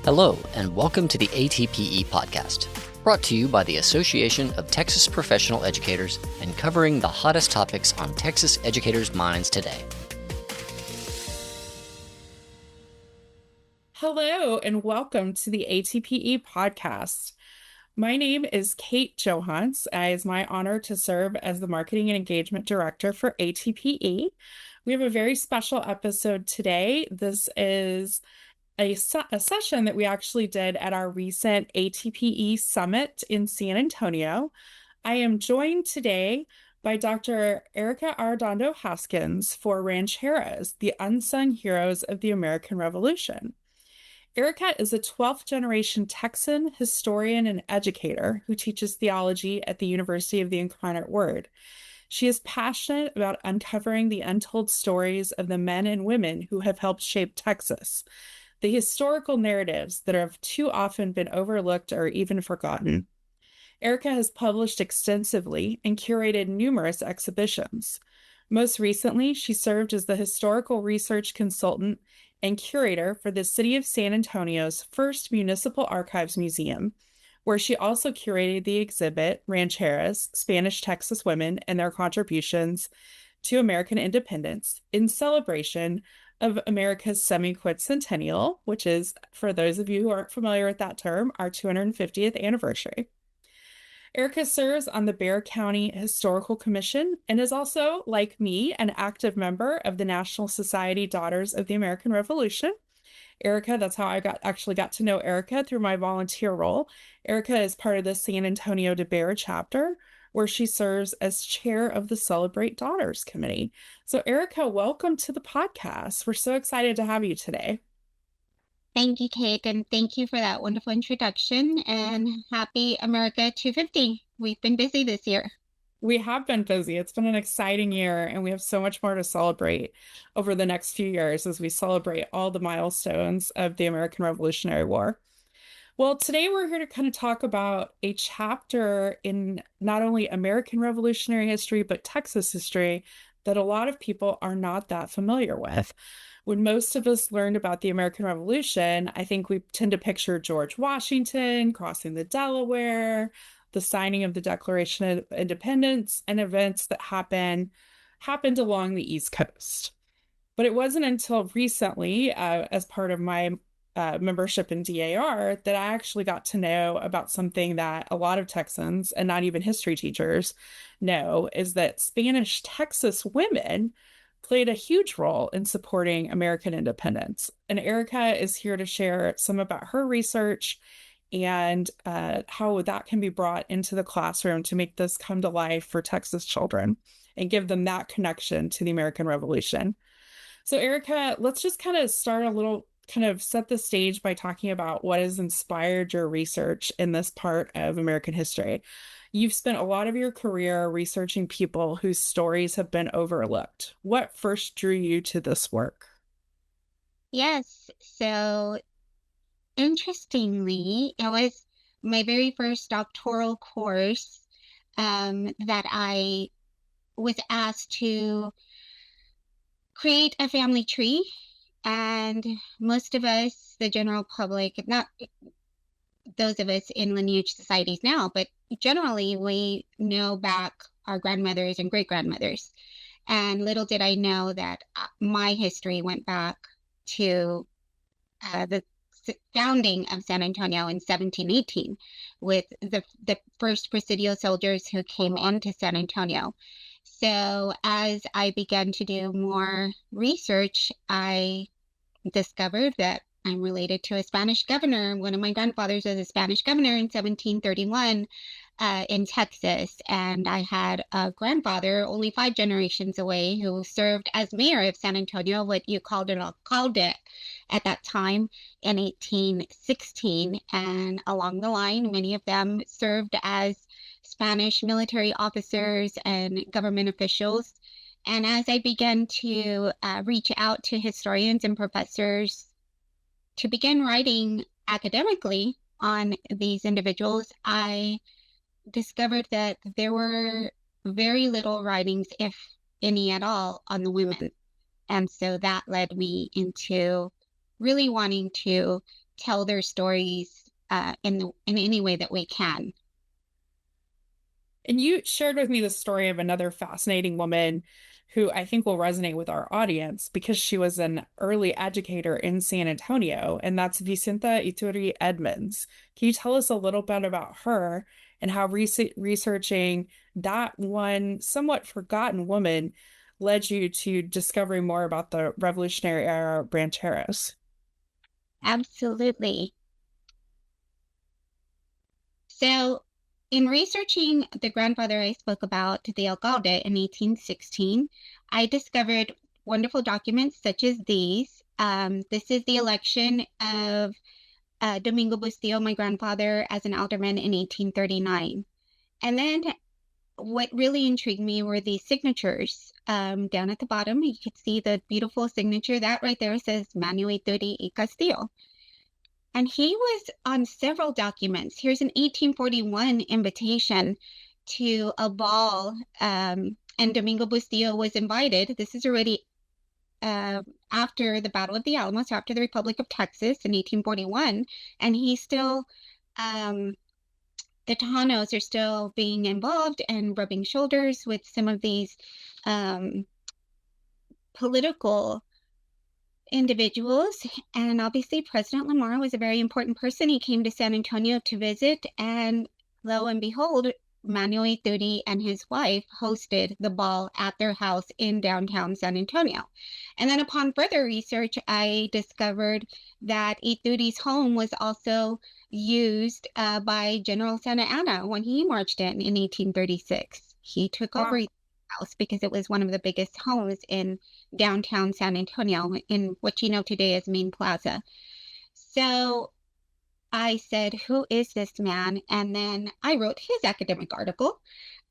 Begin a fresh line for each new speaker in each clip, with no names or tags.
Hello, and welcome to the ATPE Podcast, brought to you by the Association of Texas Professional Educators and covering the hottest topics on Texas educators' minds today.
Hello, and welcome to the ATPE Podcast. My name is Kate Johans. It is my honor to serve as the Marketing and Engagement Director for ATPE. We have a very special episode today. This is a session that we actually did at our recent ATPE Summit in San Antonio. I am joined today by Dr. Erika Arredondo-Haskins for Rancheras, the Unsung Heroes of the American Revolution. Erika is a 12th generation Texan historian and educator who teaches theology at the University of the Incarnate Word. She is passionate about uncovering the untold stories of the men and women who have helped shape Texas, the historical narratives that have too often been overlooked or even forgotten. Erika has published extensively and curated numerous exhibitions. Most recently, she served as the historical research consultant and curator for the City of San Antonio's first Municipal Archives Museum, where she also curated the exhibit Rancheras, Spanish Texas Women and Their Contributions to American Independence in celebration of America's semi-quincentennial, which is, for those of you who aren't familiar with that term, our 250th anniversary. Erika serves on the Bexar County Historical Commission and is also, like me, an active member of the National Society Daughters of the American Revolution. Erika, that's how I actually got to know Erika, through my volunteer role. Erika is part of the San Antonio de Bexar chapter, where she serves as chair of the Celebrate Daughters Committee. So Erika, welcome to the podcast. We're so excited to have you today.
Thank you, Kate, and thank you for that wonderful introduction, and happy America 250. We've been busy this year.
We have been busy. It's been an exciting year, and we have so much more to celebrate over the next few years as we celebrate all the milestones of the American Revolutionary War. Well, today we're here to kind of talk about a chapter in not only American Revolutionary history, but Texas history that a lot of people are not that familiar with. When most of us learned about the American Revolution, I think we tend to picture George Washington crossing the Delaware, the signing of the Declaration of Independence, and events that happened along the East Coast. But it wasn't until recently, as part of my membership in DAR, that I actually got to know about something that a lot of Texans, and not even history teachers, know, is that Spanish Texas women played a huge role in supporting American independence. And Erika is here to share some about her research and how that can be brought into the classroom to make this come to life for Texas children and give them that connection to the American Revolution. So Erika, let's just kind of start a little, kind of set the stage by talking about what has inspired your research in this part of American history. You've spent a lot of your career researching people whose stories have been overlooked. What first drew you to this work?
Yes, so interestingly, it was my very first doctoral course that I was asked to create a family tree. And most of us, the general public, not those of us in lineage societies now, but generally we know back our grandmothers and great-grandmothers. And little did I know that my history went back to the founding of San Antonio in 1718 with the first Presidio soldiers who came into San Antonio. So as I began to do more research, I discovered that I'm related to a Spanish governor. One of my grandfathers was a Spanish governor in 1731 in Texas. And I had a grandfather only 5 generations away who served as mayor of San Antonio, what you called it alcalde at that time in 1816. And along the line, many of them served as Spanish military officers and government officials. And as I began to reach out to historians and professors to begin writing academically on these individuals, I discovered that there were very little writings, if any at all, on the women. And so that led me into really wanting to tell their stories in any way that we can.
And you shared with me the story of another fascinating woman who I think will resonate with our audience because she was an early educator in San Antonio, and that's Vicenta Ituri Edmonds. Can you tell us a little bit about her and how researching that one somewhat forgotten woman led you to discovering more about the Revolutionary era rancheros?
Absolutely. So, in researching the grandfather I spoke about, the alcalde in 1816, I discovered wonderful documents such as these. This is the election of Domingo Bustillo, my grandfather, as an alderman in 1839. And then what really intrigued me were the signatures. Down at the bottom, you could see the beautiful signature. That right there says Manuel Ituri y Castillo. And he was on several documents. Here's an 1841 invitation to a ball, and Domingo Bustillo was invited. This is already after the Battle of the Alamo, so after the Republic of Texas in 1841, and he's still, the Tejanos are still being involved and rubbing shoulders with some of these political individuals. And obviously President Lamar was a very important person. He came to San Antonio to visit, and lo and behold, Manuel Ituri and his wife hosted the ball at their house in downtown San Antonio. And then upon further research, I discovered that Ituri's home was also used by General Santa Anna when he marched in 1836. He took over his house because it was one of the biggest homes in downtown San Antonio, in what you know today as Main Plaza. So I said, who is this man? And then I wrote his academic article.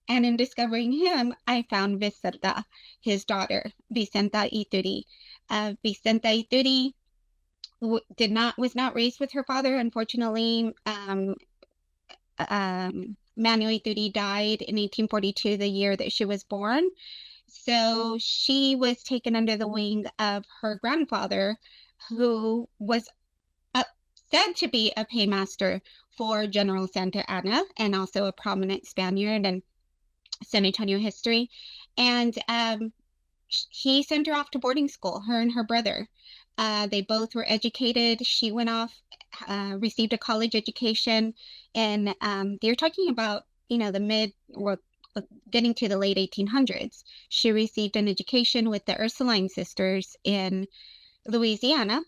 And in discovering him, I found Vicenta, his daughter, Vicenta Ituri. Vicenta Ituri was not raised with her father. Unfortunately, Manuel Ituri died in 1842, the year that she was born. So she was taken under the wing of her grandfather, who was said to be a paymaster for General Santa Anna and also a prominent Spaniard in San Antonio history. And he sent her off to boarding school, her and her brother. They both were educated. She went off, received a college education, and they're talking about, getting to the late 1800s. She received an education with the Ursuline sisters in Louisiana,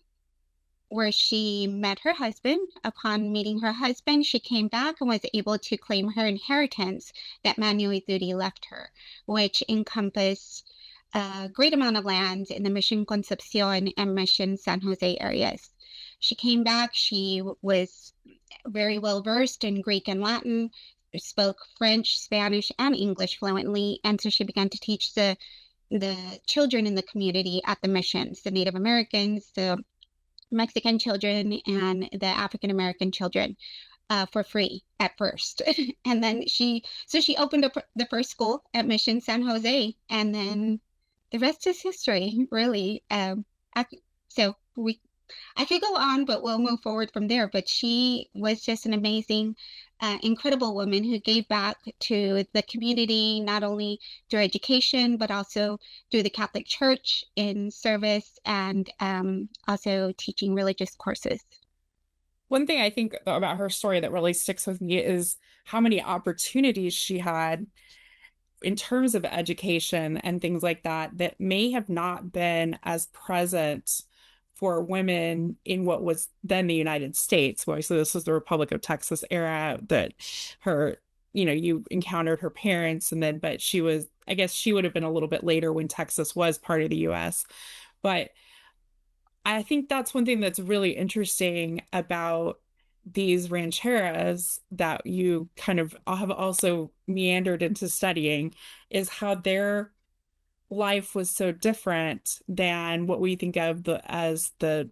where she met her husband. Upon meeting her husband, she came back and was able to claim her inheritance that Manuel Ituri left her, which encompassed a great amount of land in the Mission Concepcion and Mission San Jose areas. She came back. She was very well versed in Greek and Latin, spoke French, Spanish, and English fluently, and so she began to teach the children in the community at the missions, the Native Americans, the Mexican children, and the African American children, for free at first. And then she opened up the first school at Mission San Jose, and then the rest is history, really. I could go on, but we'll move forward from there. But she was just an amazing, incredible woman who gave back to the community, not only through education, but also through the Catholic Church in service, and also teaching religious courses.
One thing I think about her story that really sticks with me is how many opportunities she had in terms of education and things like that may have not been as present for women in what was then the United States. Well, so this was the Republic of Texas era that her, you encountered her parents, and then, but I guess she would have been a little bit later when Texas was part of the US. But I think that's one thing that's really interesting about these rancheras that you kind of have also meandered into studying, is how their life was so different than what we think of as the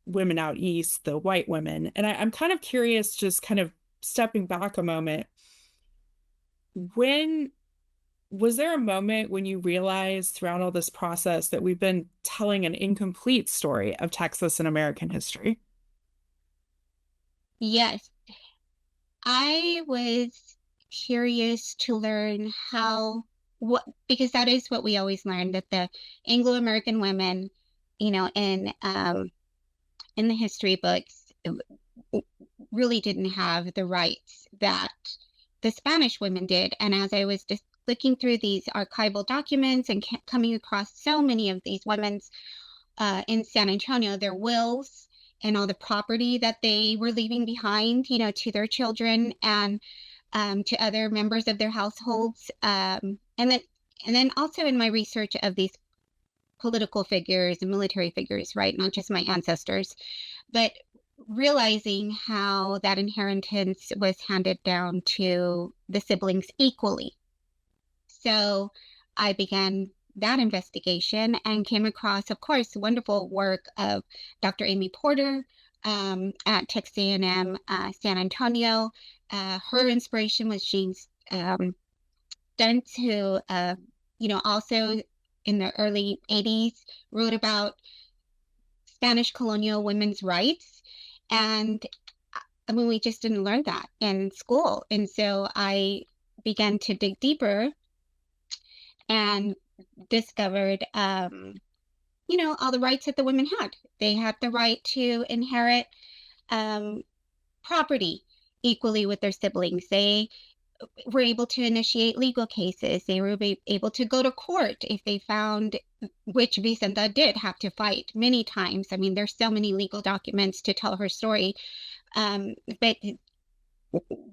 women out east, the white women. And I'm kind of curious, just kind of stepping back a moment, was there a moment when you realized throughout all this process that we've been telling an incomplete story of Texas and American history?
Yes, I was curious to learn because that is what we always learned, that the Anglo-American women, in the history books, really didn't have the rights that the Spanish women did. And as I was just looking through these archival documents and coming across so many of these women's in San Antonio, their wills and all the property that they were leaving behind, to their children and to other members of their households. And then also in my research of these political figures and military figures, right? Not just my ancestors, but realizing how that inheritance was handed down to the siblings equally. So I began that investigation and came across, of course, the wonderful work of Dr. Amy Porter at Texas A&M San Antonio. Her inspiration was Jean Stuntz, who, also in the early 80s wrote about Spanish colonial women's rights. And we just didn't learn that in school. And so I began to dig deeper and discovered, all the rights that the women had. They had the right to inherit property equally with their siblings. They were able to initiate legal cases. They were able to go to court if they found, which Vicenta did have to fight many times. I mean, there's so many legal documents to tell her story. But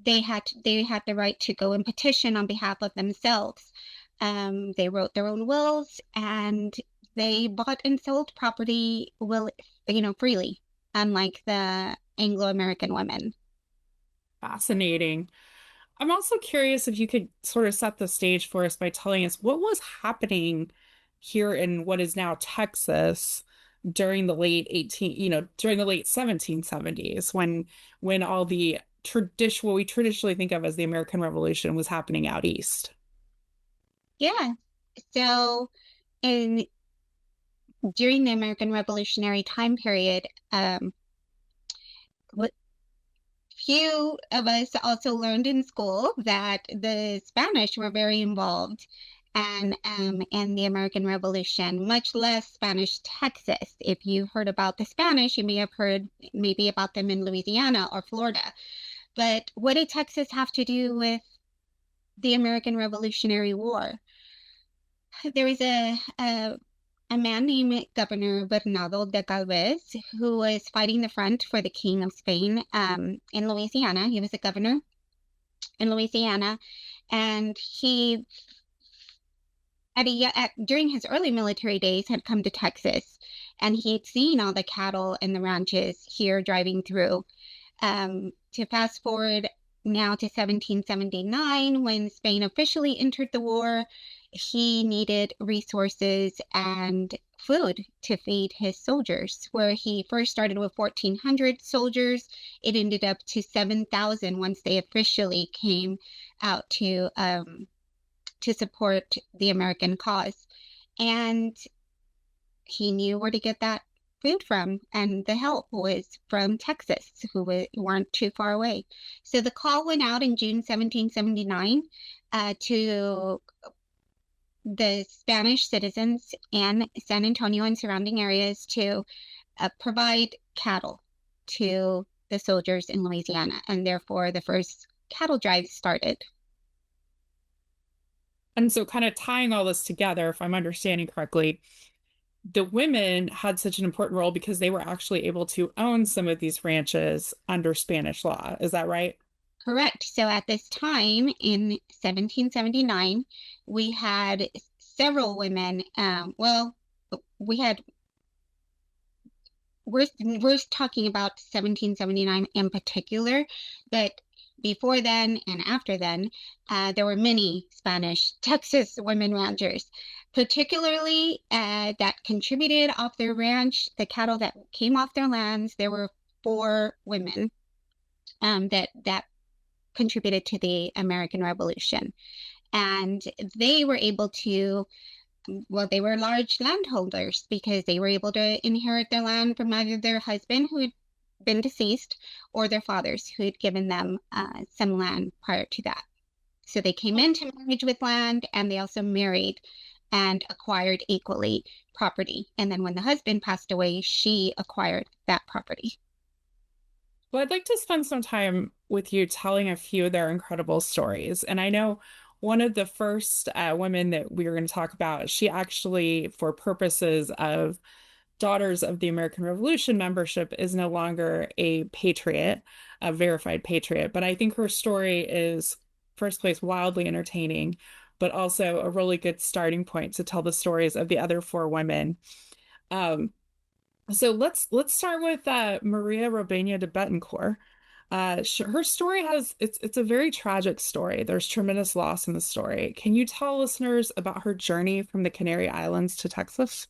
they had the right to go and petition on behalf of themselves. They wrote their own wills, and they bought and sold property freely, unlike the Anglo-American women.
Fascinating. I'm also curious if you could sort of set the stage for us by telling us what was happening here in what is now Texas during the late 1770s, when all the what we traditionally think of as the American Revolution was happening out east.
Yeah. So during the American Revolutionary time period, few of us also learned in school that the Spanish were very involved and the American Revolution, much less Spanish Texas. If you heard about the Spanish, you may have heard maybe about them in Louisiana or Florida. But what did Texas have to do with the American Revolutionary War? There was a man named Governor Bernardo de Galvez, who was fighting the front for the King of Spain in Louisiana. He was a governor in Louisiana, and he, during his early military days, had come to Texas, and he had seen all the cattle and the ranches here driving through. To fast forward now to 1779, when Spain officially entered the war, he needed resources and food to feed his soldiers, where he first started with 1,400 soldiers. It ended up to 7,000 once they officially came out to support the American cause. And he knew where to get that food from, and the help was from Texas, who weren't too far away. So the call went out in June 1779 to the Spanish citizens in San Antonio and surrounding areas to provide cattle to the soldiers in Louisiana, and therefore the first cattle drive started.
And so kind of tying all this together, if I'm understanding correctly, the women had such an important role because they were actually able to own some of these ranches under Spanish law. Is that right?
Correct. So at this time in 1779, we had several women. We're talking about 1779 in particular, but before then and after then, there were many Spanish Texas women ranchers, particularly that contributed off their ranch, the cattle that came off their lands. There were 4 women that contributed to the American Revolution. And they were able to, they were large landholders because they were able to inherit their land from either their husband, who had been deceased, or their fathers who had given them some land prior to that. So they came into marriage with land, and they also married and acquired equally property. And then when the husband passed away, she acquired that property.
Well, I'd like to spend some time with you telling a few of their incredible stories. And I know one of the first women that we were going to talk about, she actually, for purposes of Daughters of the American Revolution membership, is no longer a patriot, a verified patriot. But I think her story is, first place, wildly entertaining, but also a really good starting point to tell the stories of the other four women. So let's start with Maria Robena de Betancourt. Her story it's a very tragic story. There's tremendous loss in the story. Can you tell listeners about her journey from the Canary Islands to Texas?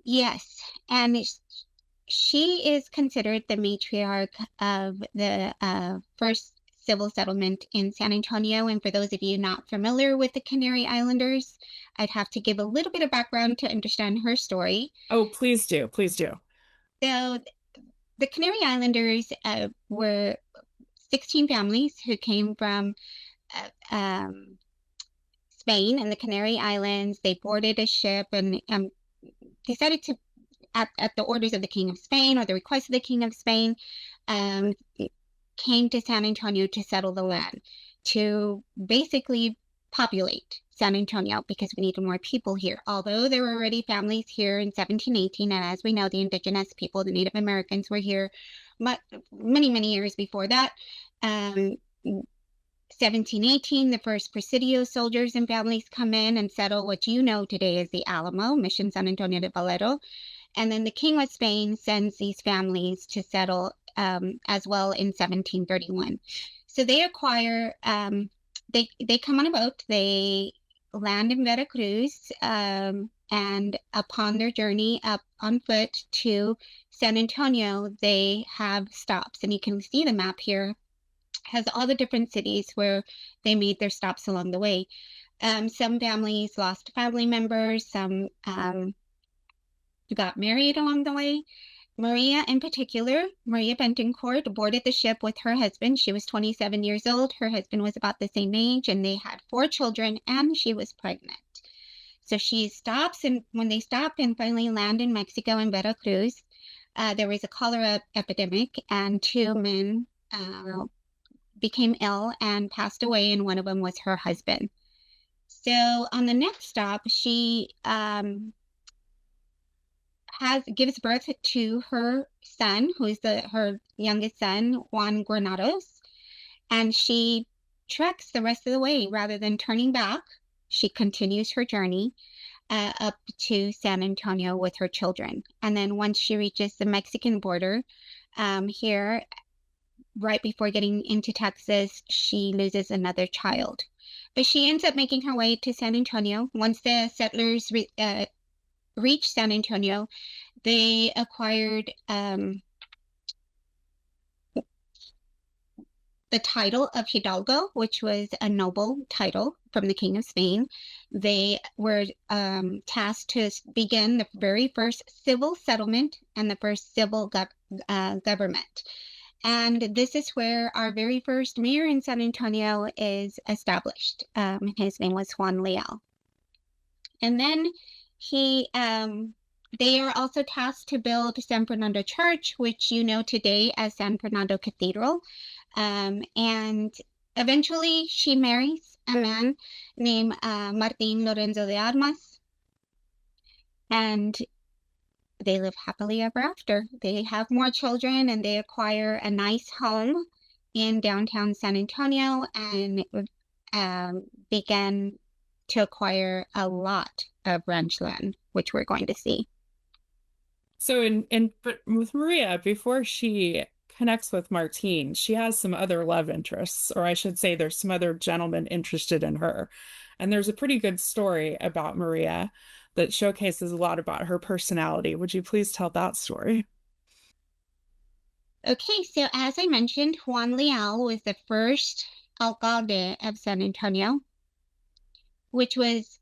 Yes, and she is considered the matriarch of the first civil settlement in San Antonio. And for those of you not familiar with the Canary Islanders, I'd have to give a little bit of background to understand her story.
Oh, please do. Please do.
So the Canary Islanders were 16 families who came from Spain and the Canary Islands. They boarded a ship and decided to, at the orders of the King of Spain or the request of the King of Spain, came to San Antonio to settle the land, to basically populate San Antonio because we needed more people here. Although there were already families here in 1718, and as we know, the indigenous people, the Native Americans, were here many, many years before that. 1718, the first Presidio soldiers and families come in and settle what you know today as the Alamo, Mission San Antonio de Valero. And then the King of Spain sends these families to settle as well in 1731. So they acquire, they come on a boat, they land in Veracruz, and upon their journey up on foot to San Antonio, they have stops. And you can see the map here has all the different cities where they made their stops along the way. Some families lost family members, some got married along the way. Maria in particular, Maria Betancourt, boarded the ship with her husband. She was 27 years old. Her husband was about the same age, and they had 4 children, and she was pregnant. So she stops, and when they stop and finally land in Mexico in Veracruz, there was a cholera epidemic, and 2 men became ill and passed away, and one of them was her husband. So on the next stop, she gives birth to her son, who is her youngest son, Juan Granados, and she treks the rest of the way. Rather than turning back, she continues her journey up to San Antonio with her children. And then once she reaches the Mexican border, here, right before getting into Texas, she loses another child. But she ends up making her way to San Antonio. Once the settlers reached San Antonio, they acquired the title of Hidalgo, which was a noble title from the King of Spain. They were tasked to begin the very first civil settlement and the first civil government. And this is where our very first mayor in San Antonio is established. His name was Juan Leal. And then they are also tasked to build San Fernando Church, which you know today as San Fernando Cathedral. And eventually she marries a man named Martin Lorenzo de Armas. And they live happily ever after. They have more children, and they acquire a nice home in downtown San Antonio and began to acquire a lot of ranch land, which we're going to see.
So but with Maria, before she connects with Martin, she has some other love interests, or I should say there's some other gentlemen interested in her. And there's a pretty good story about Maria that showcases a lot about her personality. Would you please tell that story?
Okay, so as I mentioned, Juan Leal was the first alcalde of San Antonio, which was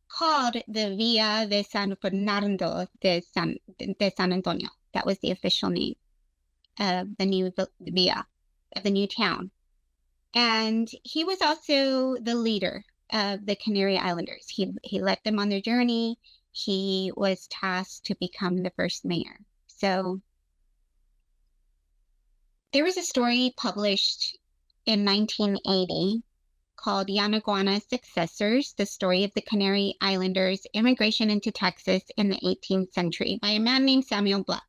called the Villa de San Fernando de San Antonio. That was the official name of the new villa, of the new town. And he was also the leader of the Canary Islanders. He led them on their journey. He was tasked to become the first mayor. So there was a story published in 1980 called Yanaguana's Successors, the story of the Canary Islanders' immigration into Texas in the 18th century by a man named Samuel Black.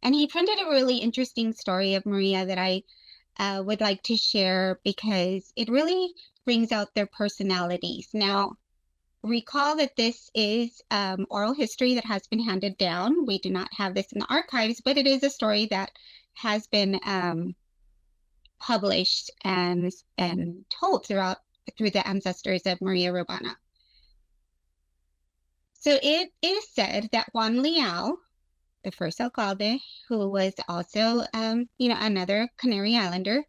And he printed a really interesting story of Maria that I would like to share because it really brings out their personalities. Now, recall that this is oral history that has been handed down. We do not have this in the archives, but it is a story that has been published and told through the ancestors of Maria Robana. So it is said that Juan Leal, the first alcalde, who was also another Canary Islander,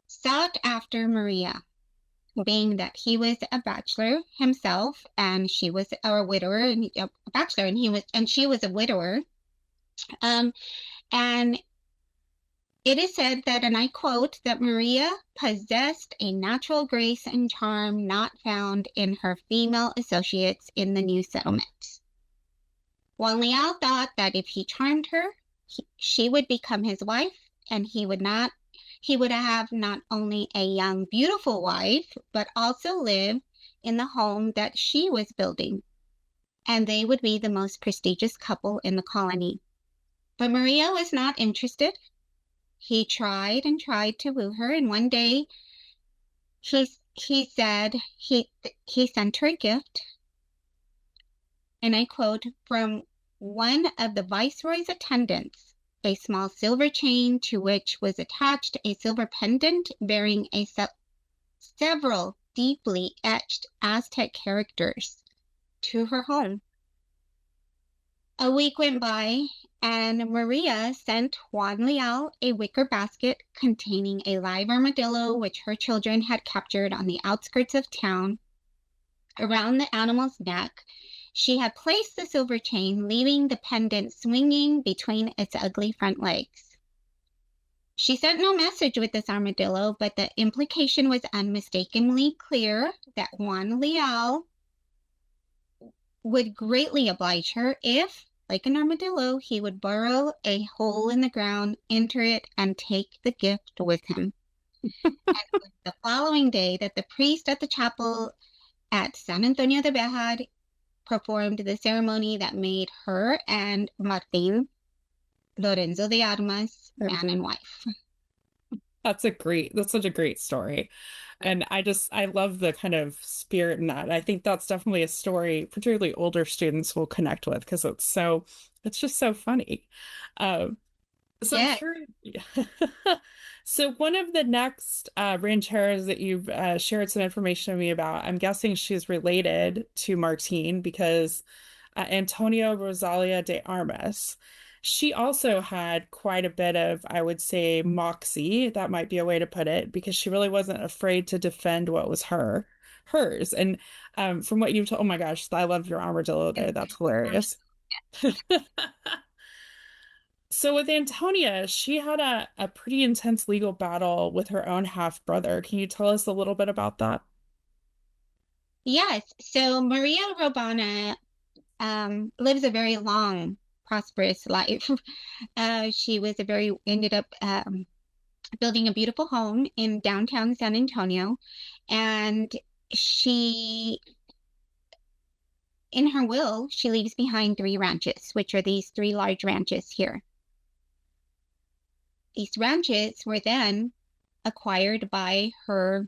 sought after Maria, being that he was a bachelor himself and she was a widower, and a bachelor, and she was a widower. And it is said that, and I quote, that Maria possessed a natural grace and charm not found in her female associates in the new settlement. Juan Leal thought that if he charmed her, she would become his wife, and he would have not only a young, beautiful wife, but also live in the home that she was building, and they would be the most prestigious couple in the colony. But Maria was not interested. He tried and tried to woo her, and one day he said he sent her a gift, and I quote, from one of the viceroy's attendants, a small silver chain to which was attached a silver pendant bearing several deeply etched Aztec characters, to her home. A week went by, and Maria sent Juan Leal a wicker basket containing a live armadillo which her children had captured on the outskirts of town. Around the animal's neck, she had placed the silver chain, leaving the pendant swinging between its ugly front legs. She sent no message with this armadillo, but the implication was unmistakably clear that Juan Leal would greatly oblige her if, like an armadillo, he would burrow a hole in the ground, enter it, and take the gift with him. And it was the following day that the priest at the chapel at San Antonio de Bejar performed the ceremony that made her and Martin Lorenzo de Armas man and wife.
That's such a great story. And I love the kind of spirit in that. I think that's definitely a story, particularly older students will connect with, because it's just so funny. So
Yeah.
I'm sure. So one of the next rancheras that you've shared some information with me about, I'm guessing she's related to Martine because Antonio Rosalia de Armas. She also had quite a bit of, I would say, moxie. That might be a way to put it, because she really wasn't afraid to defend what was hers. And from what you've told, oh my gosh, I love your armadillo there. That's hilarious. So with Antonia, she had a pretty intense legal battle with her own half-brother. Can you tell us a little bit about that?
Yes. So Maria Robana lives a very long, prosperous life. She ended up building a beautiful home in downtown San Antonio, and in her will, she leaves behind 3 ranches, which are these 3 large ranches here. These ranches were then acquired by her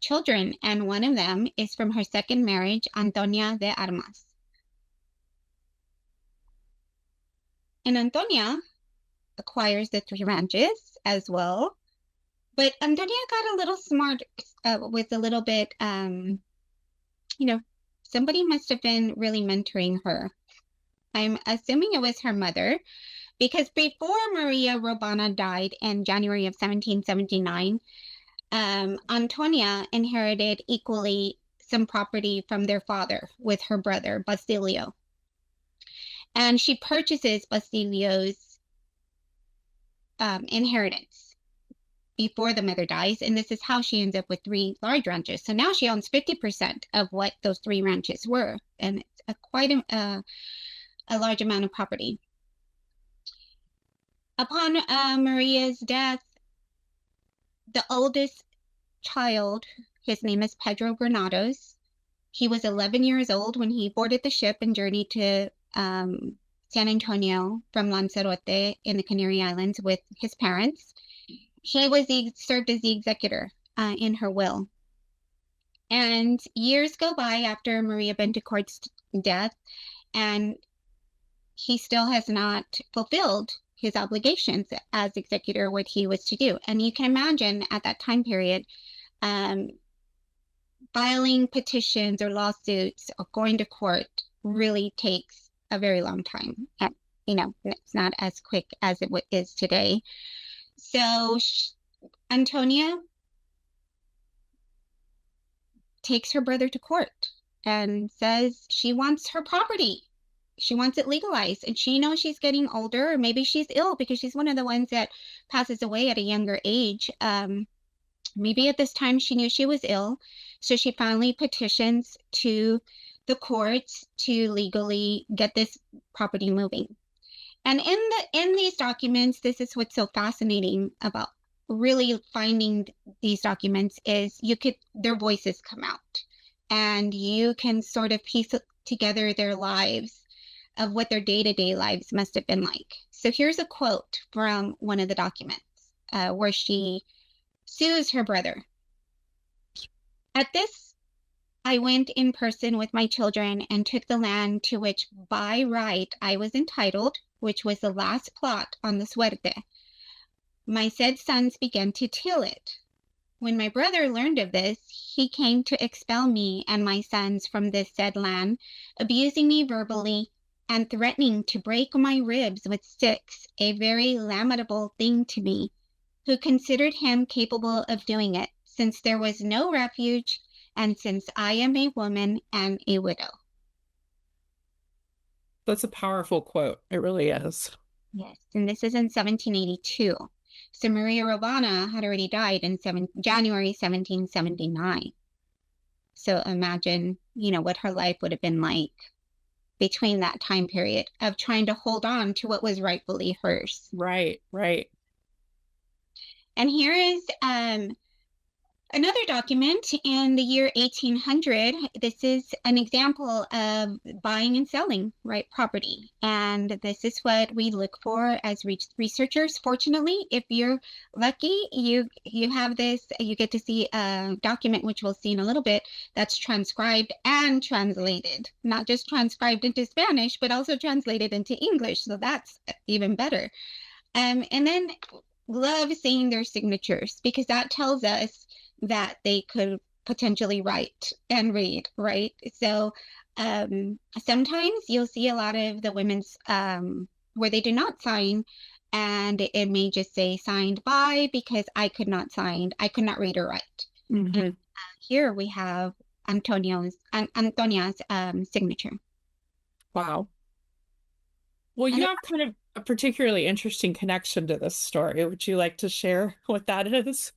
children, and one of them is from her second marriage, Antonia de Armas. And Antonia acquires the 3 ranches as well, but Antonia got a little smart with a little bit, somebody must have been really mentoring her. I'm assuming it was her mother, because before Maria Robana died in January of 1779, Antonia inherited equally some property from their father with her brother, Basilio. And she purchases Basilio's inheritance before the mother dies. And this is how she ends up with 3 large ranches. So now she owns 50% of what those 3 ranches were. And it's quite a large amount of property. Upon Maria's death, the oldest child, his name is Pedro Granados. He was 11 years old when he boarded the ship and journeyed to San Antonio from Lanzarote in the Canary Islands with his parents. He served as the executor in her will. And years go by after Maria Bentecourt's death, and he still has not fulfilled his obligations as executor, what he was to do. And you can imagine at that time period, filing petitions or lawsuits or going to court really takes a very long time. And, it's not as quick as it is today. So Antonia takes her brother to court and says she wants her property. She wants it legalized, and she knows she's getting older, or maybe she's ill because she's one of the ones that passes away at a younger age. Maybe at this time she knew she was ill, so she finally petitions to the courts to legally get this property moving. And in these documents, this is what's so fascinating about really finding these documents is their voices come out, and you can sort of piece together their lives of what their day-to-day lives must have been like. So here's a quote from one of the documents where she sues her brother. At this, I went in person with my children and took the land to which by right I was entitled, which was the last plot on the suerte. My said sons began to till it. When my brother learned of this, he came to expel me and my sons from this said land, abusing me verbally and threatening to break my ribs with sticks, a very lamentable thing to me, who considered him capable of doing it, since there was no refuge, and since I am a woman and a widow.
That's a powerful quote. It really is.
Yes, and this is in 1782. So Maria Robana had already died in January 1779. So imagine, what her life would have been like between that time period of trying to hold on to what was rightfully hers.
Right.
And here is another document in the year 1800. This is an example of buying and selling property. And this is what we look for as researchers. Fortunately, if you're lucky, you have this, you get to see a document, which we'll see in a little bit, that's transcribed and translated. Not just transcribed into Spanish, but also translated into English. So that's even better. And then love seeing their signatures, because that tells us that they could potentially write and read, right? So sometimes you'll see a lot of the women's where they do not sign, and it may just say signed by, because I could not read or write.
Mm-hmm.
Here we have Antonia's signature.
Wow. Well, you have kind of a particularly interesting connection to this story. Would you like to share what that is?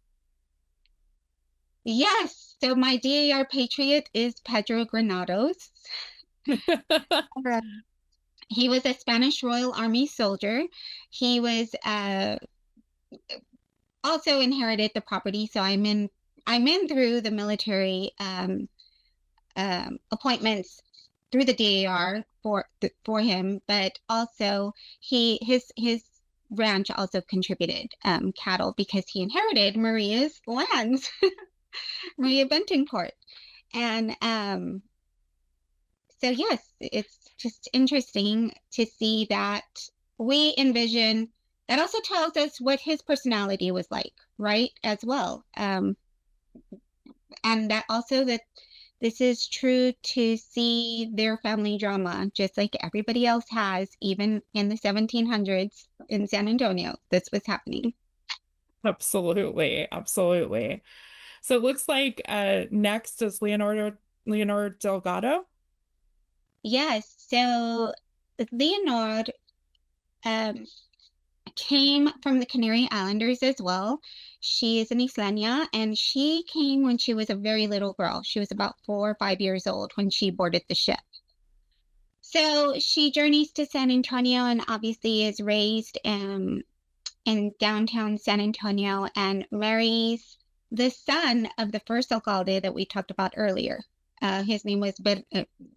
Yes. So my DAR patriot is Pedro Granados. He was a Spanish Royal Army soldier. He was also inherited the property. So I'm in through the military appointments through the DAR for him, but also his ranch also contributed cattle, because he inherited Maria's lands. Maria Bentecourt. And so yes, it's just interesting to see that we envision that. Also tells us what his personality was like, right, as well. And that also that this is true to see their family drama, just like everybody else has, even in the 1700s in San Antonio. This was happening.
Absolutely. So it looks like next is Leonor Delgado.
Yes. So Leonor came from the Canary Islanders as well. She is an Islania, and she came when she was a very little girl. She was about 4 or 5 years old when she boarded the ship. So she journeys to San Antonio and obviously is raised in downtown San Antonio and marries the son of the first alcalde that we talked about earlier. His name was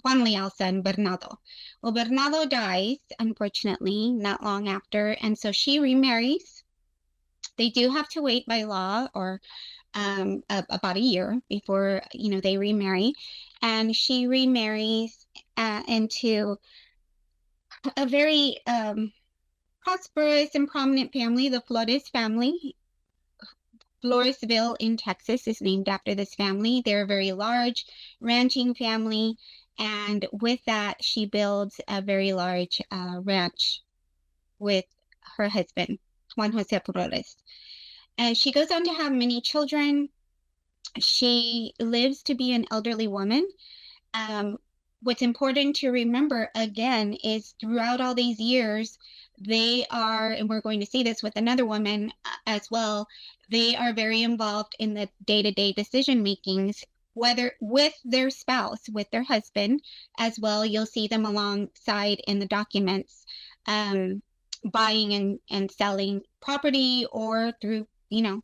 Juan Leal's son, Bernardo. Well, Bernardo dies, unfortunately, not long after, and so she remarries. They do have to wait by law or about a year before, they remarry. And she remarries into a very prosperous and prominent family, the Flores family. Floresville in Texas is named after this family. They're a very large ranching family, and with that, she builds a very large ranch with her husband, Juan Jose Flores. And she goes on to have many children. She lives to be an elderly woman. What's important to remember, again, is throughout all these years, they are, and we're going to see this with another woman as well, they are very involved in the day-to-day decision makings, whether with their spouse, with their husband as well. You'll see them alongside in the documents, buying and selling property or through,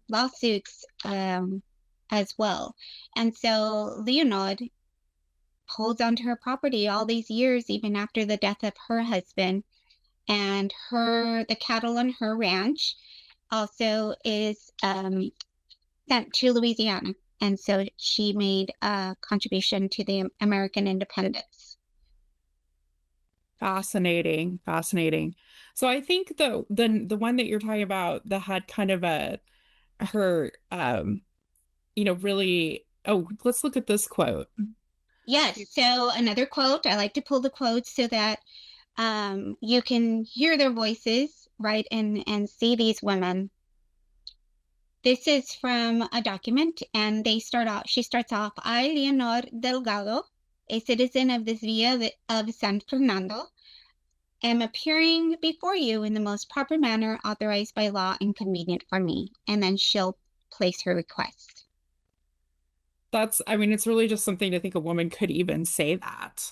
lawsuits as well. And so Leonor holds onto her property all these years, even after the death of her husband. And the cattle on her ranch also is sent to Louisiana. And so she made a contribution to the American independence.
Fascinating. So I think the one that you're talking about that had kind of her really, let's look at this quote.
Yes. So another quote, I like to pull the quotes so that you can hear their voices, right, and see these women. This is from a document, and she starts off, I, Leonor Delgado, a citizen of this villa of San Fernando, am appearing before you in the most proper manner authorized by law and convenient for me. And then she'll place her request.
It's really just something to think a woman could even say that.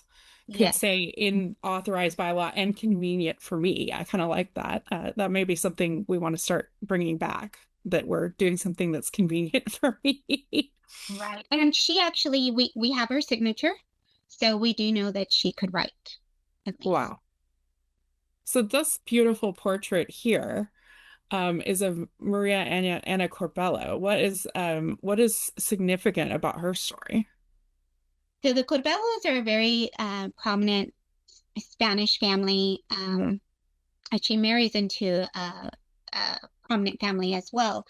Could say in authorized by law and convenient for me. I kind of like that. That may be something we want to start bringing back, that we're doing something that's convenient for me.
Right. And she actually, we have her signature, so we do know that she could write.
Wow. So this beautiful portrait here is of Maria Anna Corbello. What is significant about her story?
So the Corbellos are a very prominent Spanish family. She marries into a prominent family as well.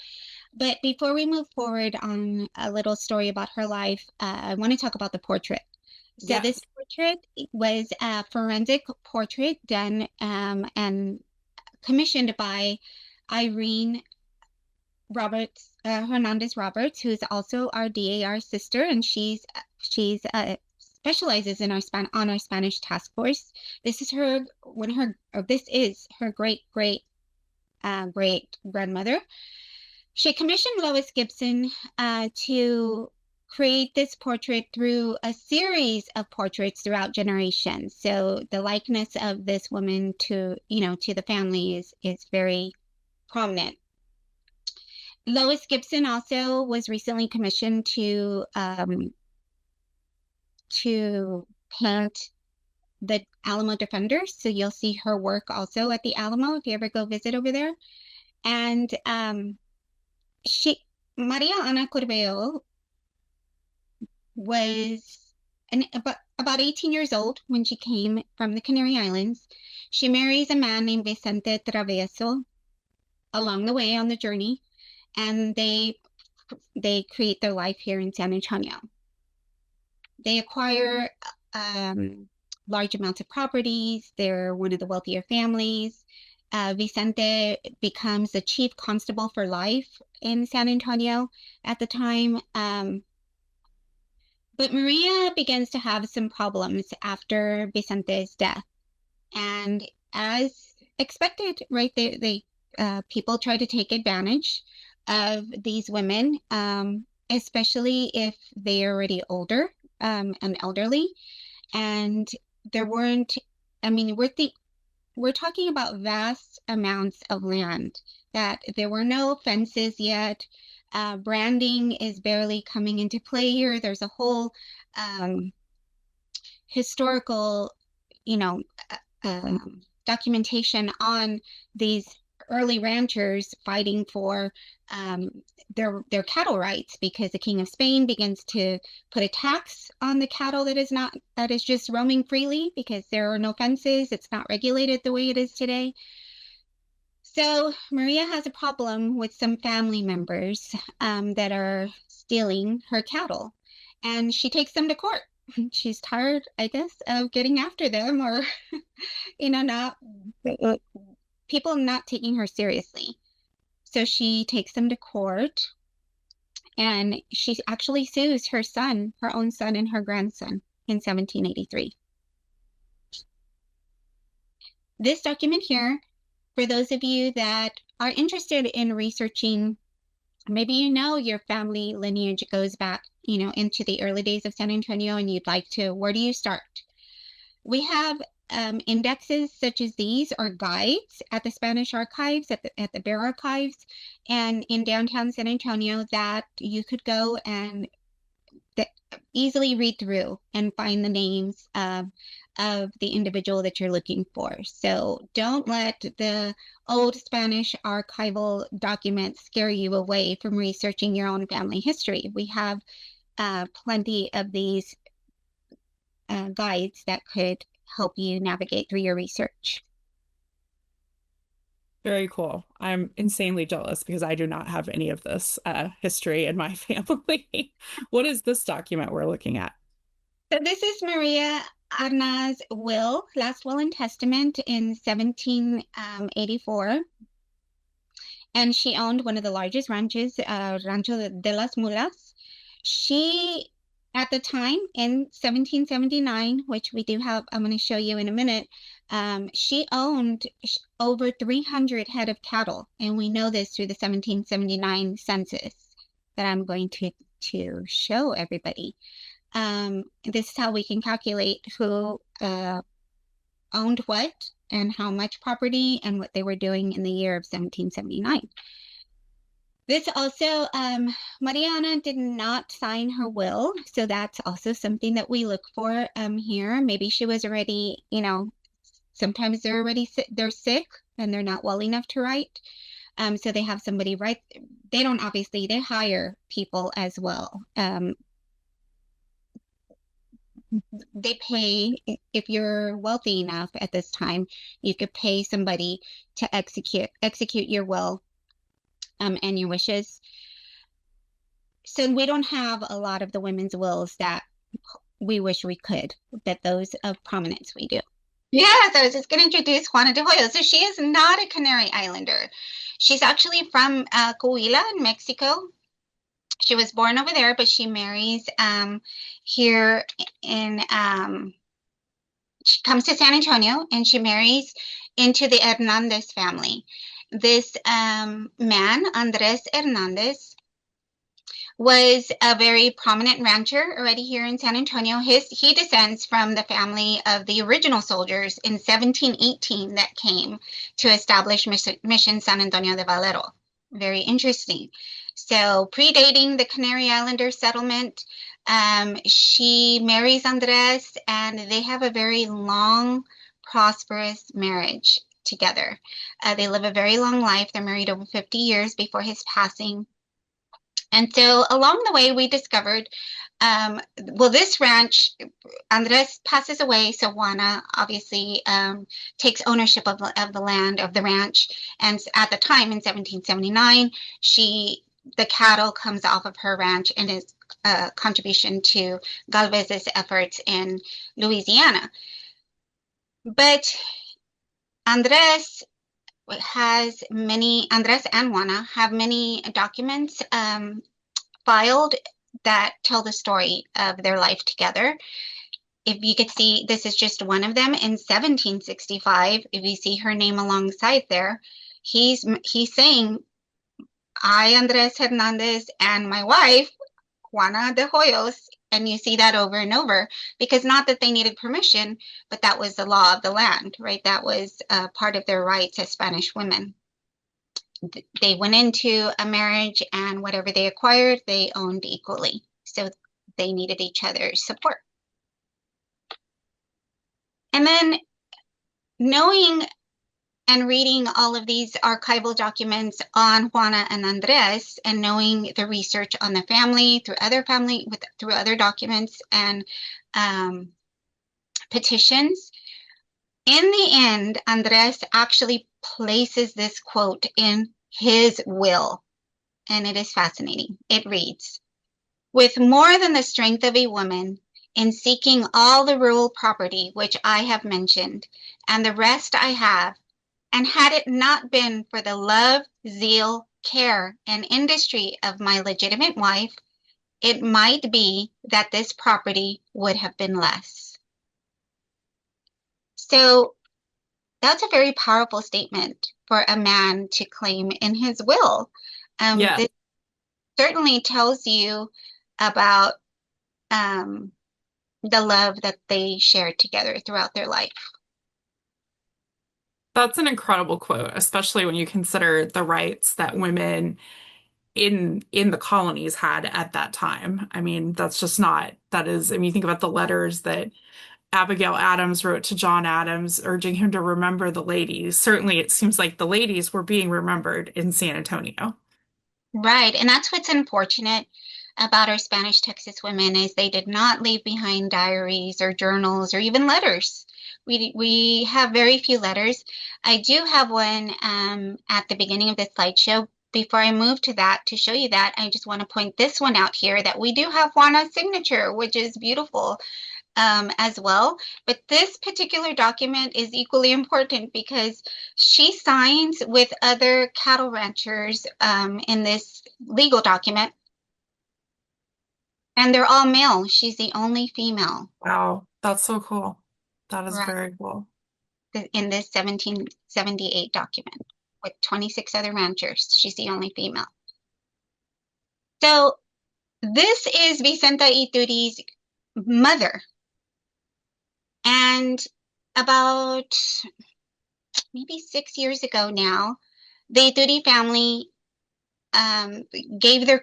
But before we move forward on a little story about her life, I want to talk about the portrait. So This portrait was a forensic portrait done and commissioned by Irene Hernandez Roberts, who's also our DAR sister, and she's specializes in our Spanish task force. This is her great grandmother. She commissioned Lois Gibson to create this portrait through a series of portraits throughout generations. So the likeness of this woman to the family is very prominent. Lois Gibson also was recently commissioned to paint the Alamo Defenders. So you'll see her work also at the Alamo if you ever go visit over there. And Maria Ana Corbello was about 18 years old when she came from the Canary Islands. She marries a man named Vicente Traveso along the way on the journey, and they create their life here in San Antonio. They acquire large amounts of properties. They're one of the wealthier families. Vicente becomes the chief constable for life in San Antonio at the time. But Maria begins to have some problems after Vicente's death. And as expected, right, they people try to take advantage of these women, especially if they're already older and elderly. And there weren't, I mean, we're talking about vast amounts of land, that there were no fences yet. Branding is barely coming into play here. There's a whole historical, you know, documentation on these early ranchers fighting for their cattle rights, because the King of Spain begins to put a tax on the cattle that is just roaming freely, because there are no fences. It's not regulated the way it is today. So Maria has a problem with some family members that are stealing her cattle, and she takes them to court. She's tired, I guess, of getting after them, or not people not taking her seriously. So she takes them to court, and she actually sues her own son and her grandson in 1783. This document here, for those of you that are interested in researching, maybe your family lineage goes back, into the early days of San Antonio, and you'd like to, where do you start? We have indexes such as these, or guides at the Spanish archives, at the Bear Archives, and in downtown San Antonio, that you could go and easily read through and find the names of the individual that you're looking for. So don't let the old Spanish archival documents scare you away from researching your own family history. We have plenty of these guides that could help you navigate through your research.
Very cool. I'm insanely jealous because I do not have any of this history in my family. What is this document we're looking at?
So this is Maria Arna's will, last will and testament in 1784. And she owned one of the largest ranches, Rancho de las Mulas. She, at the time, in 1779, which we do have, I'm going to show you in a minute, she owned over 300 head of cattle. And we know this through the 1779 census that I'm going to show everybody. This is how we can calculate who owned what and how much property and what they were doing in the year of 1779. This also, Mariana did not sign her will, so that's also something that we look for here. Maybe she was already, sometimes they're sick and they're not well enough to write. So they have somebody write. They don't, obviously, they hire people as well. They pay, if you're wealthy enough at this time, you could pay somebody to execute your will and your wishes. So we don't have a lot of the women's wills that we wish we could, but those of prominence we do. Yes, I was just going to introduce Juana de Hoyo. So she is not a Canary Islander. She's actually from Coahuila in Mexico. She was born over there, but she marries here in, she comes to San Antonio, and she marries into the Hernandez family. This man, Andres Hernandez, was a very prominent rancher already here in San Antonio. He descends from the family of the original soldiers in 1718 that came to establish Mission San Antonio de Valero. Very interesting. So predating the Canary Islander settlement, she marries Andres, and they have a very long, prosperous marriage together. They live a very long life. They're married over 50 years before his passing. And so along the way, we discovered, this ranch, Andres passes away, so Juana obviously takes ownership of the land, of the ranch. And at the time, in 1779, the cattle comes off of her ranch and is a contribution to Galvez's efforts in Louisiana. But Andres and Juana have many documents filed that tell the story of their life together. if you could see, this is just one of them in 1765. If you see her name alongside there, he's saying, I, Andres Hernandez, and my wife, Juana de Hoyos, and you see that over and over, because not that they needed permission, but that was the law of the land, right? That was part of their rights as Spanish women. They went into a marriage, and whatever they acquired, they owned equally. So they needed each other's support. And then knowing and reading all of these archival documents on Juana and Andres, and knowing the research on the family through other documents and petitions, in the end, Andres actually places this quote in his will, and it is fascinating. It reads, "With more than the strength of a woman, in seeking all the rural property which I have mentioned, and the rest I have, and had it not been for the love, zeal, care, and industry of my legitimate wife, it might be that this property would have been less." So that's a very powerful statement for a man to claim in his will.
Yeah.
This certainly tells you about the love that they shared together throughout their life.
That's an incredible quote, especially when you consider the rights that women in the colonies had at that time. I mean, that's just not, that is, I mean, you think about the letters that Abigail Adams wrote to John Adams, urging him to remember the ladies. Certainly, it seems like the ladies were being remembered in San Antonio.
Right, and that's what's unfortunate about our Spanish Texas women, is they did not leave behind diaries or journals or even letters. We have very few letters. I do have one at the beginning of this slideshow. Before I move to that, to show you that, I just want to point this one out here, that we do have Juana's signature, which is beautiful as well. But this particular document is equally important because she signs with other cattle ranchers in this legal document, and they're all male. She's the only female.
Wow, that's so cool. That is
Right.
very cool.
In this 1778 document with 26 other ranchers. She's the only female. So this is Vicenta Ituri's mother. And about maybe 6 years ago now, the Ituri family gave their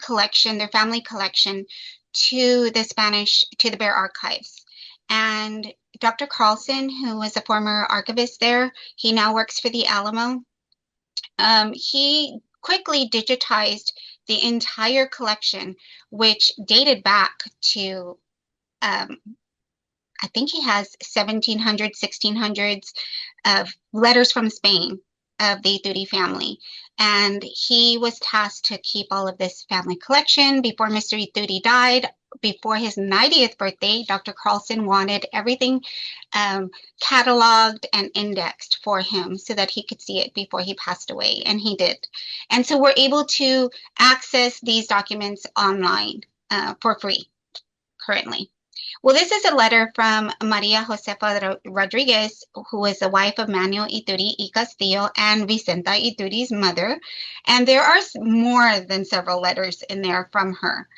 family collection, to the Bear Archives. And Dr. Carlson, who was a former archivist there, he now works for the Alamo. He quickly digitized the entire collection, which dated back to, I think he has 1700s, 1600s of letters from Spain of the Ituri family. And he was tasked to keep all of this family collection. Before Mr. Ituri died, before his 90th birthday, Dr. Carlson wanted everything cataloged and indexed for him so that he could see it before he passed away, and he did. And so we're able to access these documents online for free currently. Well, this is a letter from Maria Josefa Rodriguez, who was the wife of Manuel Ituri y Castillo and Vicenta Ituri's mother. And there are more than several letters in there from her.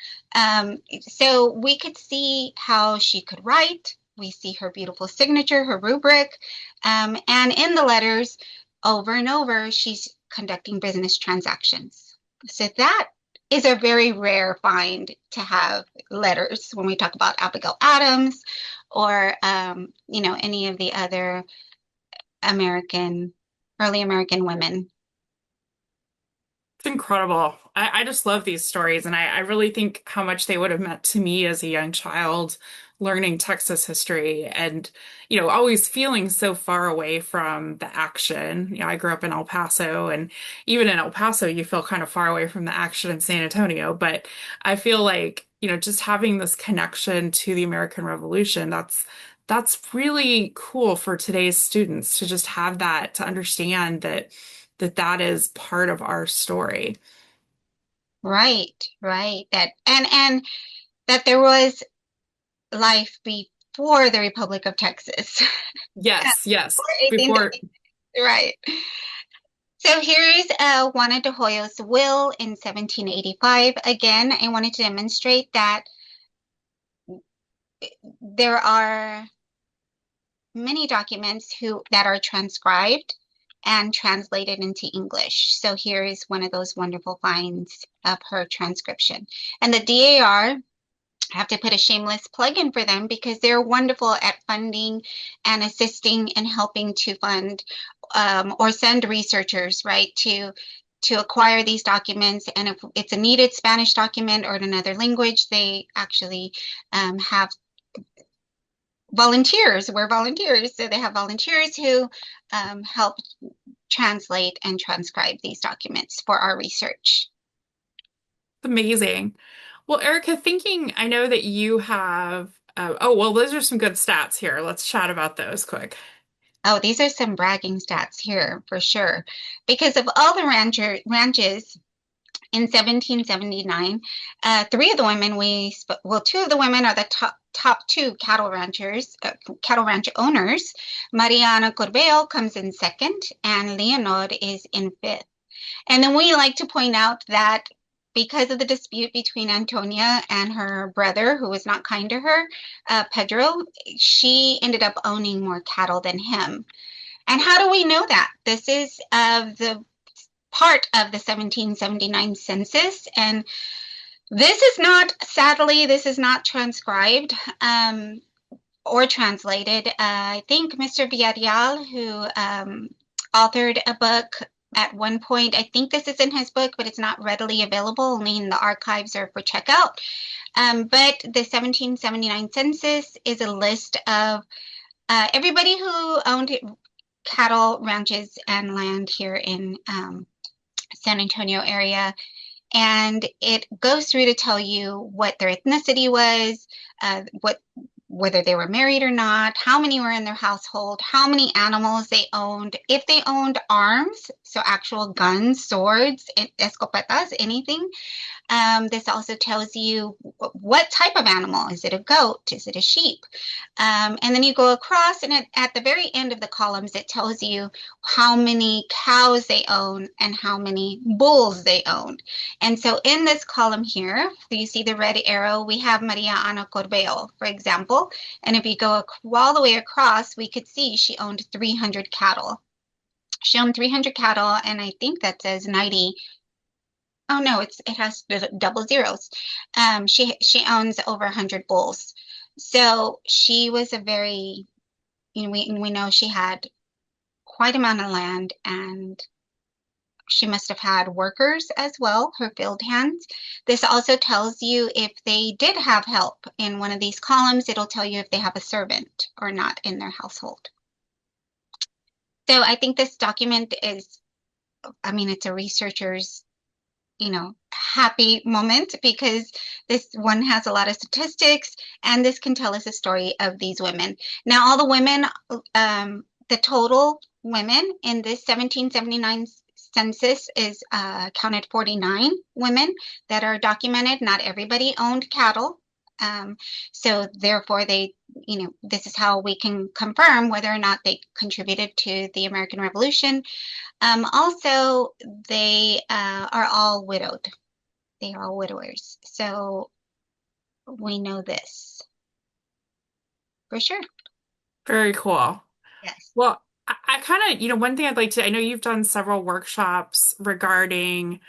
So we could see how she could write. We see her beautiful signature, her rubric. And in the letters, over and over, she's conducting business transactions. So that is a very rare find to have letters when we talk about Abigail Adams or, any of the other early American women.
It's incredible. I just love these stories, and I really think how much they would have meant to me as a young child learning Texas history and, always feeling so far away from the action. I grew up in El Paso, and even in El Paso, you feel kind of far away from the action in San Antonio. But I feel like, just having this connection to the American Revolution, that's really cool for today's students to just have that, to understand that is part of our story.
Right. That and that there was life for the Republic of Texas.
Yes, yes.
Before
Before
1830, right. So here's Juana de Hoyo's will in 1785. Again, I wanted to demonstrate that there are many documents that are transcribed and translated into English. So here is one of those wonderful finds of her transcription. And the DAR, I have to put a shameless plug in for them because they're wonderful at funding and assisting and helping to fund or send researchers, right, to acquire these documents. And if it's a needed Spanish document or in another language, they actually have volunteers. We're volunteers, so they have volunteers who help translate and transcribe these documents for our research.
amazing. Well, Erika, I know that you have, oh, well, those are some good stats here. Let's chat about those quick.
Oh, these are some bragging stats here for sure. Because of all the ranches in 1779, three of the women two of the women are the top two cattle ranch owners. Mariana Corbeo comes in second, and Leonor is in fifth. And then we like to point out that because of the dispute between Antonia and her brother, who was not kind to her, Pedro, she ended up owning more cattle than him. And how do we know that? This is the part of the 1779 census. And sadly, this is not transcribed or translated. I think Mr. Villarreal, who authored a book at one point, I think this is in his book, but it's not readily available, only in the archives or for checkout. But the 1779 census is a list of everybody who owned cattle, ranches, and land here in San Antonio area. And it goes through to tell you what their ethnicity was, whether they were married or not, how many were in their household, how many animals they owned, if they owned arms, so actual guns, swords, escopetas, anything. This also tells you what type of animal. Is it a goat? Is it a sheep? And then you go across, and at the very end of the columns, it tells you how many cows they own and how many bulls they owned. And so in this column here, you see the red arrow, we have Maria Ana Corbeo, for example. And if you go all the way across, we could see she owned 300 cattle. She owned 300 cattle, and I think that says 90. Oh no, it has double zeros. She owns over 100 bulls. So she was a very, we know she had quite amount of land, and she must have had workers as well, her field hands. This also tells you if they did have help. In one of these columns, it'll tell you if they have a servant or not in their household. So I think this document is, it's a researcher's happy moment because this one has a lot of statistics, and this can tell us a story of these women. Now, all the women, the total women in this 1779 census is counted 49 women that are documented. Not everybody owned cattle. So therefore this is how we can confirm whether or not they contributed to the American Revolution. Also, they are all widowed. They are all widowers. So we know this for sure.
Very cool.
Yes.
Well, I kind of, one thing I'd like to, I know you've done several workshops regarding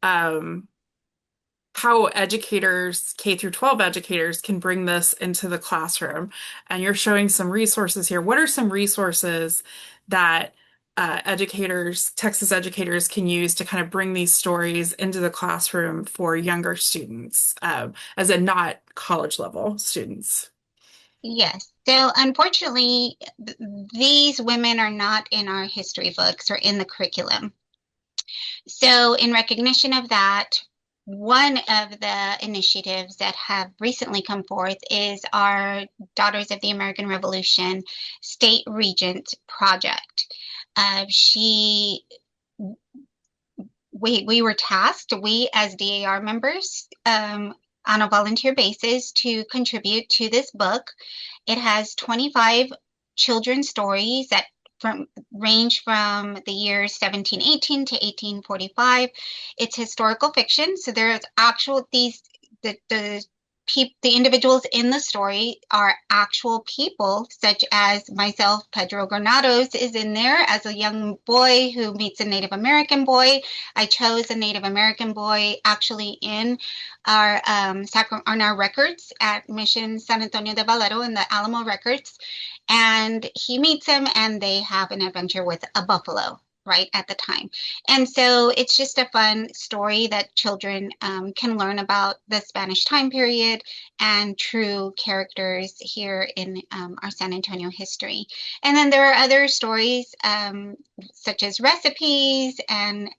how educators, K through 12 educators, can bring this into the classroom. And you're showing some resources here. What are some resources that Texas educators can use to kind of bring these stories into the classroom for younger students, as in not college level students?
Yes. So unfortunately, these women are not in our history books or in the curriculum. So in recognition of that, one of the initiatives that have recently come forth is our Daughters of the American Revolution State Regent Project. We were tasked, we as DAR members, on a volunteer basis to contribute to this book. It has 25 children's stories that range from the years 1718 to 1845. It's historical fiction, so there's actual the individuals in the story are actual people, such as myself. Pedro Granados is in there as a young boy who meets a Native American boy. I chose a Native American boy actually in our on our records at Mission San Antonio de Valero in the Alamo records, and he meets him, and they have an adventure with a buffalo right at the time. And so it's just a fun story that children can learn about the Spanish time period and true characters here in our San Antonio history. And then there are other stories such as recipes and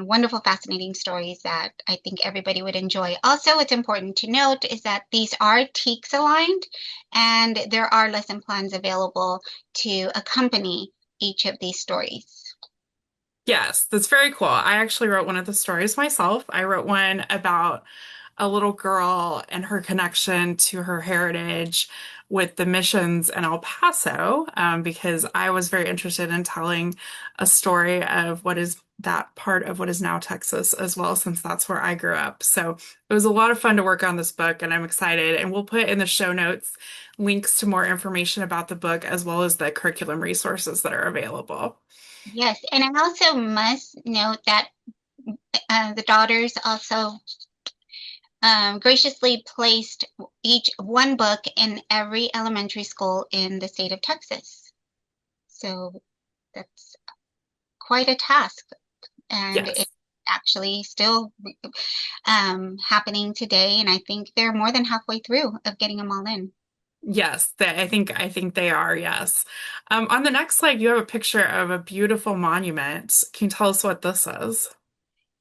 wonderful, fascinating stories that I think everybody would enjoy. Also, what's important to note is that these are TEKS aligned, and there are lesson plans available to accompany each of these stories.
Yes, that's very cool. I actually wrote one of the stories myself. I wrote one about a little girl and her connection to her heritage with the missions in El Paso, because I was very interested in telling a story of what is that part of what is now Texas as well, since that's where I grew up. So it was a lot of fun to work on this book, and I'm excited. And we'll put in the show notes links to more information about the book as well as the curriculum resources that are available.
Yes, and I also must note that the daughters also graciously placed each one book in every elementary school in the state of Texas. So that's quite a task, and
Yes.
it's actually still happening today. And I think they're more than halfway through of getting them all in.
Yes, I think they are, yes. On the next slide, you have a picture of a beautiful monument. Can you tell us what this is?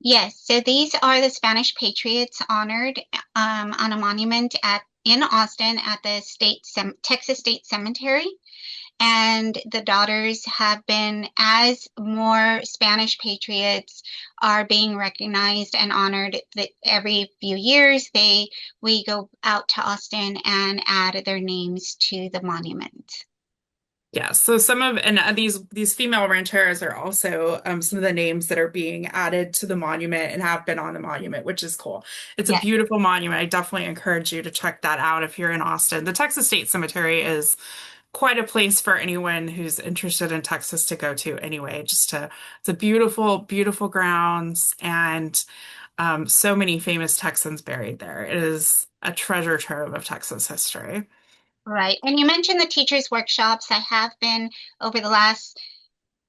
Yes, so these are the Spanish patriots honored on a monument in Austin at the Texas State Cemetery. And the daughters have been, as more Spanish patriots are being recognized and honored, that every few years we go out to Austin and add their names to the monument.
Yeah, so these female rancheras are also some of the names that are being added to the monument and have been on the monument, which is cool. It's a
Yes.
beautiful monument. I definitely encourage you to check that out if you're in Austin. The Texas State Cemetery is quite a place for anyone who's interested in Texas to go to anyway. It's a beautiful, beautiful grounds, and so many famous Texans buried there. It is a treasure trove of Texas history.
Right. And you mentioned the teachers' workshops. I have been, over the last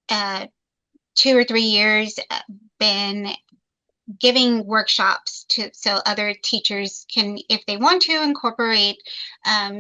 2 or 3 years, been giving workshops so other teachers can, if they want to, incorporate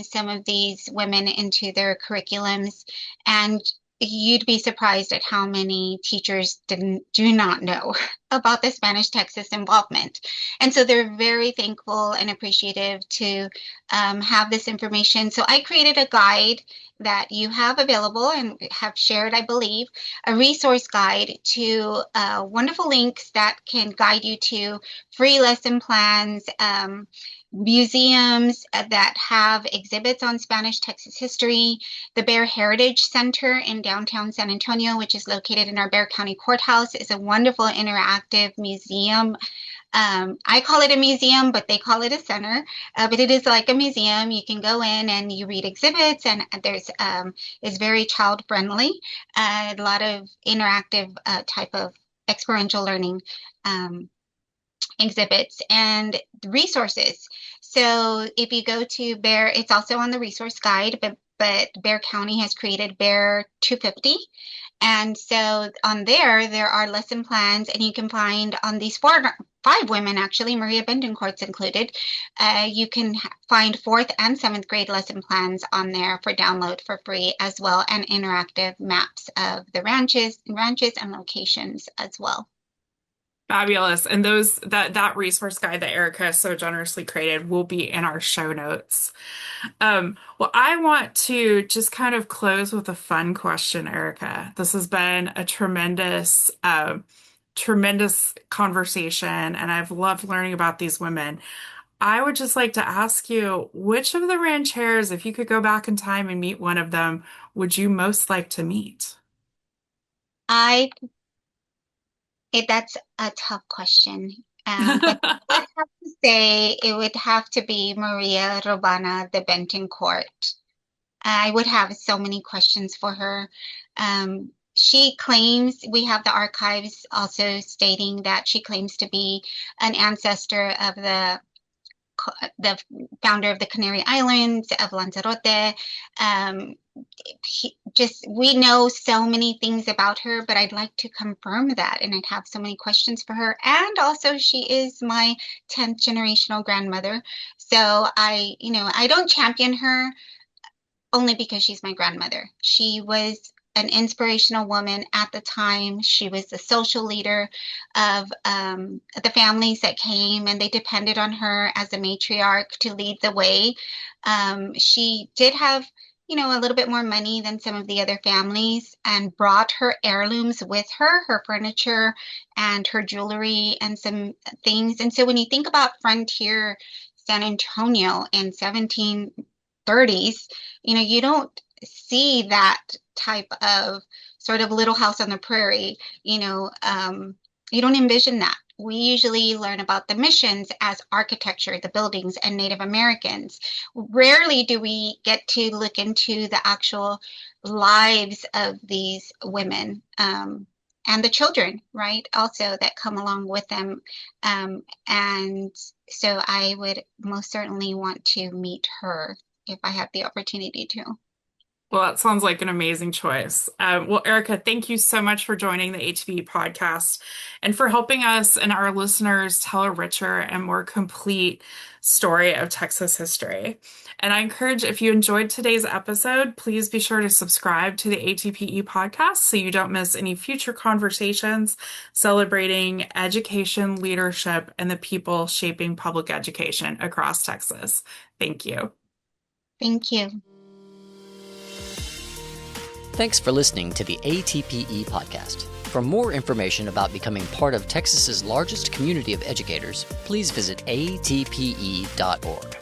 some of these women into their curriculums. And you'd be surprised at how many teachers do not know about the Spanish Texas involvement. And so they're very thankful and appreciative to have this information. So I created a guide that you have available and have shared, I believe, a resource guide to wonderful links that can guide you to free lesson plans, museums that have exhibits on Spanish Texas history, the Bear Heritage Center in downtown San Antonio, which is located in our Bexar County Courthouse, is a wonderful interactive museum. I call it a museum, but they call it a center. But it is like a museum. You can go in and you read exhibits, and it's very child friendly. A lot of interactive type of experiential learning exhibits and resources. So if you go to Bear, it's also on the resource guide, but Bexar County has created Bear 250. And so on there are lesson plans, and you can find on these five women, actually, Maria Bendencourt's included, you can find 4th and 7th grade lesson plans on there for download for free as well, and interactive maps of the ranches and locations as well.
Fabulous. And that resource guide that Erika so generously created will be in our show notes. Well, I want to just kind of close with a fun question, Erika. This has been a tremendous tremendous conversation, and I've loved learning about these women. I would just like to ask you, which of the rancheras, if you could go back in time and meet one of them, would you most like to meet?
I That's a tough question. But I would have to say it would have to be Maria Robana de Bentoncourt. I would have so many questions for her. She claims, we have the archives also stating that she claims to be an ancestor of the founder of the Canary Islands, of Lanzarote. We know so many things about her, but I'd like to confirm that, and I'd have so many questions for her. And also, she is my 10th generational grandmother. So I don't champion her only because she's my grandmother. She was an inspirational woman at the time. She was the social leader of the families that came, and they depended on her as a matriarch to lead the way. She did have, a little bit more money than some of the other families, and brought her heirlooms with her, her furniture and her jewelry and some things. And so when you think about frontier San Antonio in 1730s, you don't see that type of sort of Little House on the Prairie. You don't envision that. We usually learn about the missions as architecture, the buildings, and Native Americans. Rarely do we get to look into the actual lives of these women, and the children, right? Also that come along with them. And so I would most certainly want to meet her if I have the opportunity to.
Well, that sounds like an amazing choice. Well, Erika, thank you so much for joining the ATPE podcast and for helping us and our listeners tell a richer and more complete story of Texas history. And I encourage, if you enjoyed today's episode, please be sure to subscribe to the ATPE podcast so you don't miss any future conversations celebrating education, leadership, and the people shaping public education across Texas. Thank you.
Thank you.
Thanks for listening to the ATPE podcast. For more information about becoming part of Texas's largest community of educators, please visit atpe.org.